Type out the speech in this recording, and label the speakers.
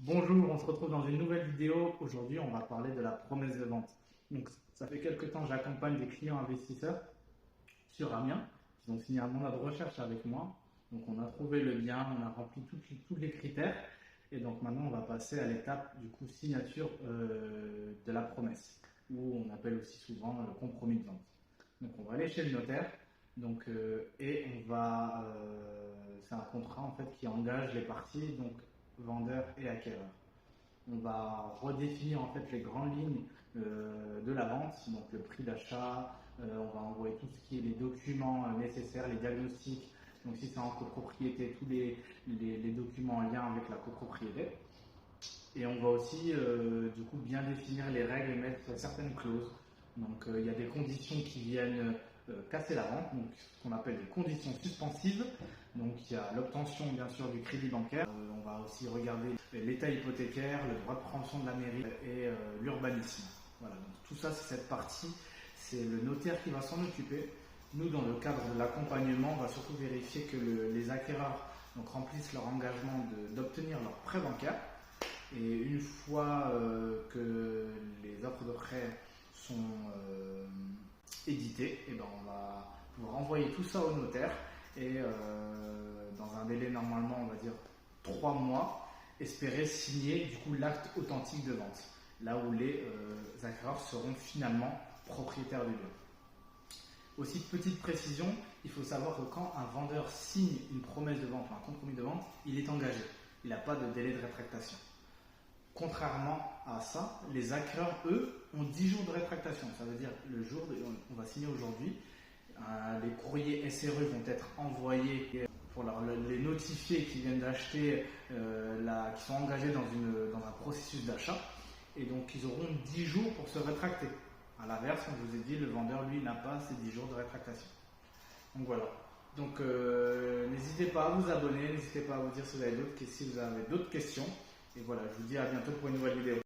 Speaker 1: Bonjour, on se retrouve dans une nouvelle vidéo. Aujourd'hui, on va parler de la promesse de vente. Donc, ça fait quelques temps que j'accompagne des clients investisseurs sur Amiens qui ont signé un mandat de recherche avec moi. Donc, on a trouvé le bien, on a rempli tous les critères. Et donc, maintenant, on va passer à l'étape du coup signature de la promesse, ou on appelle aussi souvent le compromis de vente. Donc, on va aller chez le notaire. Donc, c'est un contrat en fait qui engage les parties, donc vendeur et acquéreur. On va redéfinir en fait les grandes lignes de la vente, donc le prix d'achat, on va envoyer tout ce qui est les documents nécessaires, les diagnostics, donc si c'est en copropriété, tous les documents en lien avec la copropriété. Et on va aussi du coup bien définir les règles et mettre certaines clauses. Donc il y a des conditions qui viennent casser la vente, donc ce qu'on appelle des conditions suspensives. Donc il y a l'obtention bien sûr du crédit bancaire. On va aussi regarder l'état hypothécaire, le droit de préemption de la mairie et l'urbanisme. Voilà, donc tout ça c'est cette partie, c'est le notaire qui va s'en occuper. Nous dans le cadre de l'accompagnement, on va surtout vérifier que les acquéreurs donc, remplissent leur engagement d'obtenir leur prêt bancaire. Et une fois que les offres de prêt sont éditées, et ben on va pouvoir envoyer tout ça au notaire et dans un délai normalement on va dire 3 mois, espérer signer du coup l'acte authentique de vente, là où les acquéreurs seront finalement propriétaires du bien. Aussi, petite précision, il faut savoir que quand un vendeur signe une promesse de vente ou un compromis de vente, il est engagé. Il n'a pas de délai de rétractation. Contrairement à ça, les acquéreurs, eux, ont 10 jours de rétractation. Ça veut dire le jour, on va signer aujourd'hui, les courriers SRE vont être envoyés pour les notifier qu'ils viennent d'acheter, qui sont engagés dans un processus d'achat. Et donc, ils auront 10 jours pour se rétracter. À l'inverse, comme je vous ai dit, le vendeur, lui, n'a pas ces 10 jours de rétractation. Donc voilà. Donc, n'hésitez pas à vous abonner, n'hésitez pas à vous dire si vous avez d'autres questions. Et voilà, je vous dis à bientôt pour une nouvelle vidéo.